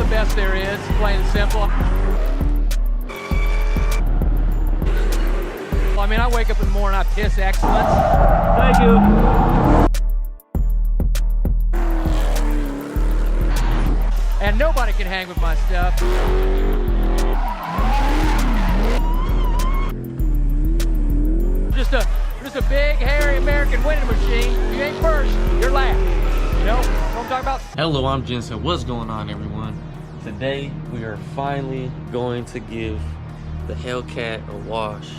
the best there is, plain and simple. I mean, I wake up in the morning, I piss excellence. Thank you. And nobody can hang with my stuff. Just a big, hairy American winning machine. If you ain't first, you're last. You know what I'm talking about? Hello, I'm Jensen. What's going on, everyone? Today, we are finally going to give the Hellcat a wash.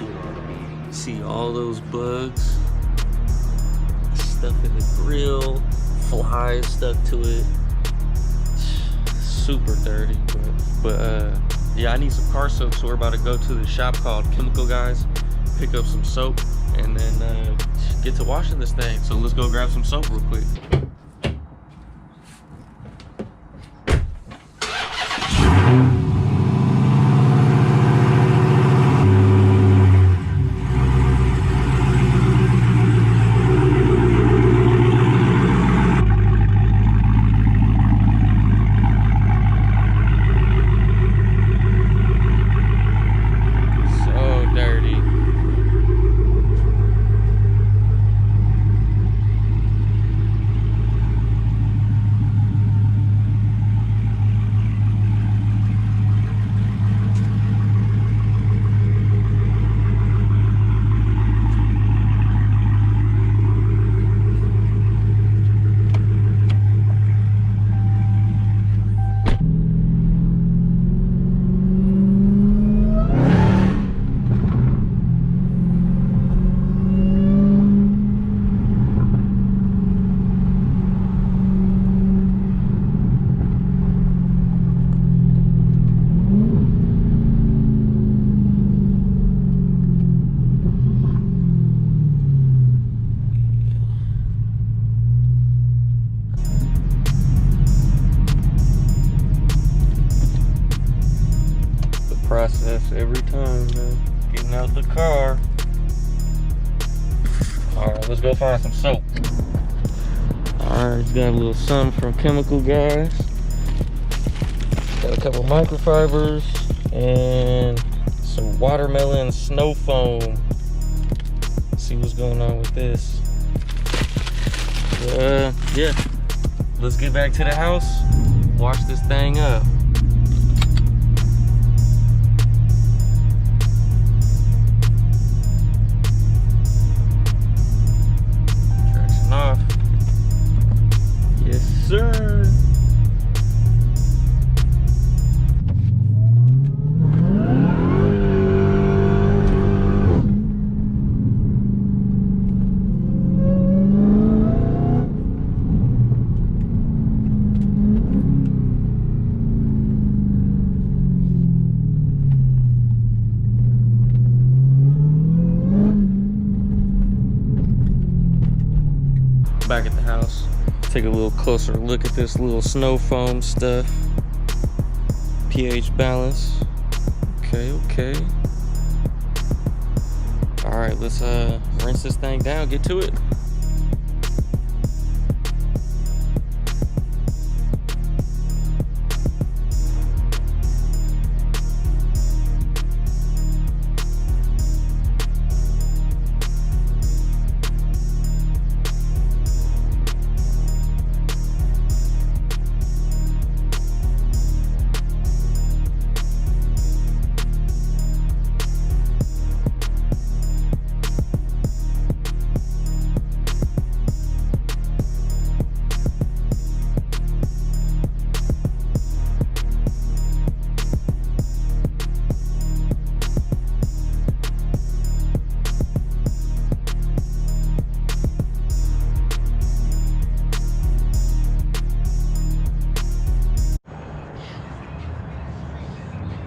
See all those bugs, stuff in the grill, flies stuck to it. Super dirty, but yeah, I need some car soap, so we're about to go to the shop called Chemical Guys, pick up some soap, and then get to washing this thing. So let's go grab some soap real quick. Process every time, man. Getting out the car. Alright, let's go find some soap. Alright, got a little something from Chemical Guys. Got a couple microfibers and some watermelon snow foam. Let's see what's going on with this. Yeah. Let's get back to the house, wash this thing up. Off. Yes, sir. Back at the house, take a little closer look at this little snow foam stuff. pH balance. Okay. All right, let's rinse this thing down, get to it.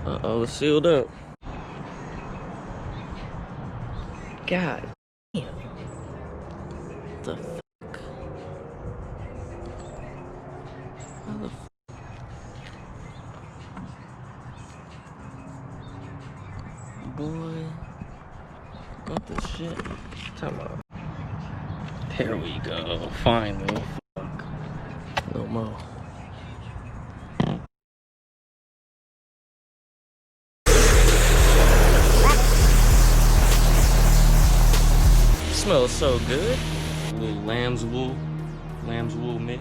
Uh-oh, it's sealed up. God damn. What the fuck? How the fuck? Boy. What the shit? Time out. There we go. Finally. Fuck. No more. smells so good. A little lamb's wool mitt.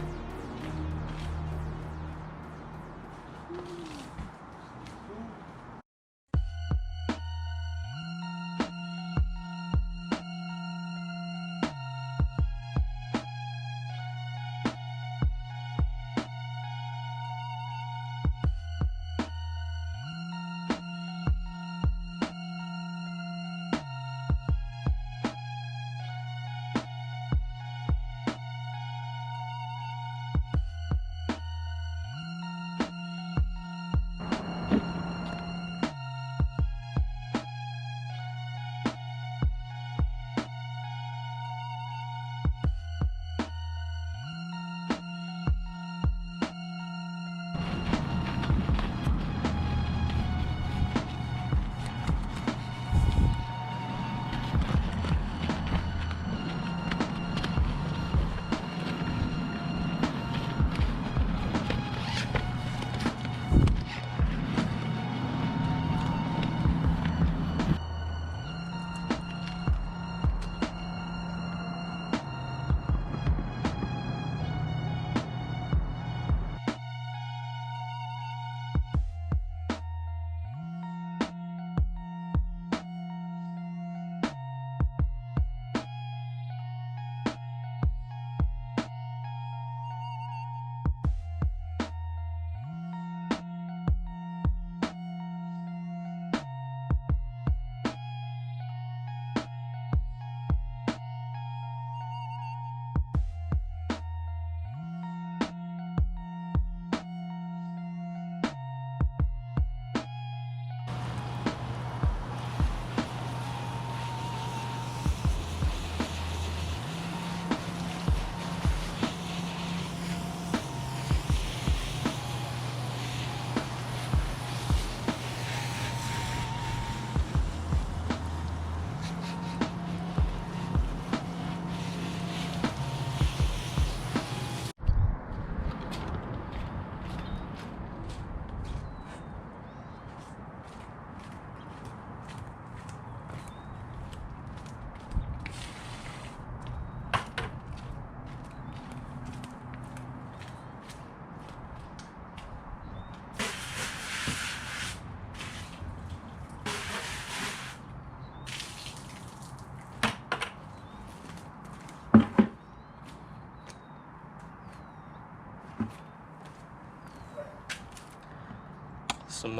Some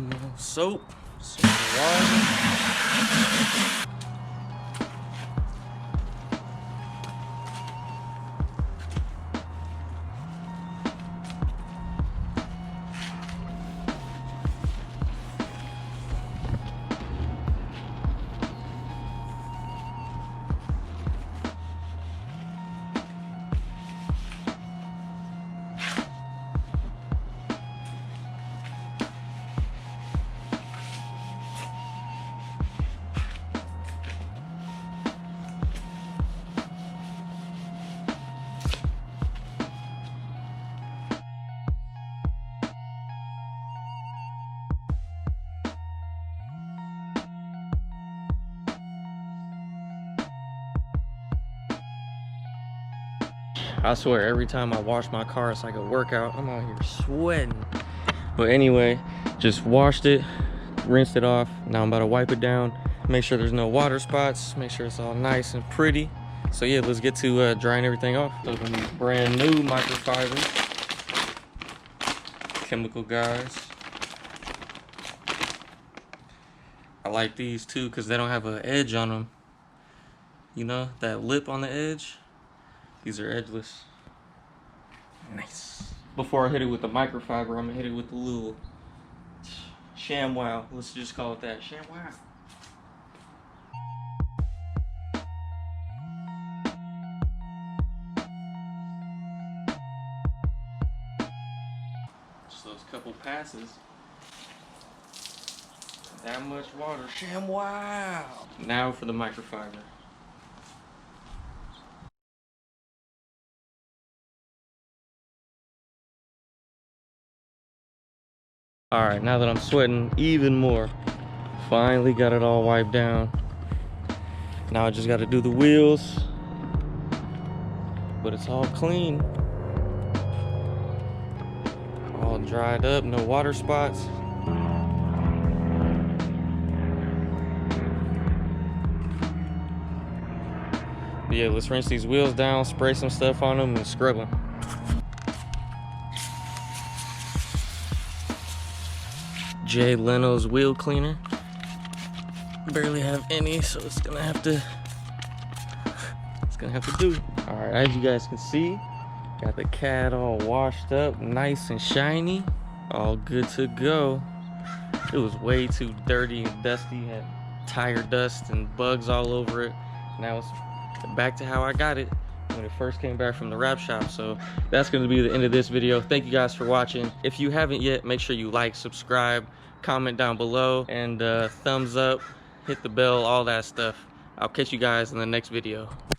more soap, some more water. I swear, every time I wash my car, it's like a workout. I'm out here sweating. But anyway, just washed it, rinsed it off. Now I'm about to wipe it down, make sure there's no water spots, make sure it's all nice and pretty. So yeah, let's get to drying everything off. Those are these brand new microfibers. Chemical guys. I like these too because they don't have an edge on them. You know, that lip on the edge? These are edgeless. Nice. Before I hit it with the microfiber, I'm gonna hit it with the little ShamWow. Let's just call it that, ShamWow. Just those couple passes. That much water, ShamWow. Now for the microfiber. All right, now that I'm sweating even more, finally got it all wiped down. Now I just got to do the wheels, but it's all clean, all dried up, no water spots. But yeah, let's rinse these wheels down, spray some stuff on them, and scrub them. Jay Leno's wheel cleaner. Barely have any, so it's gonna have to do. All right, as you guys can see, got the Cat all washed up, nice and shiny, all good to go. It was way too dirty and dusty, had tire dust and bugs all over it. Now it's back to how I got it when it first came back from the wrap shop. So that's going to be the end of this video. Thank you guys for watching. If you haven't yet, make sure you like, subscribe, comment down below, and thumbs up, hit the bell, all that stuff. I'll catch you guys in the next video.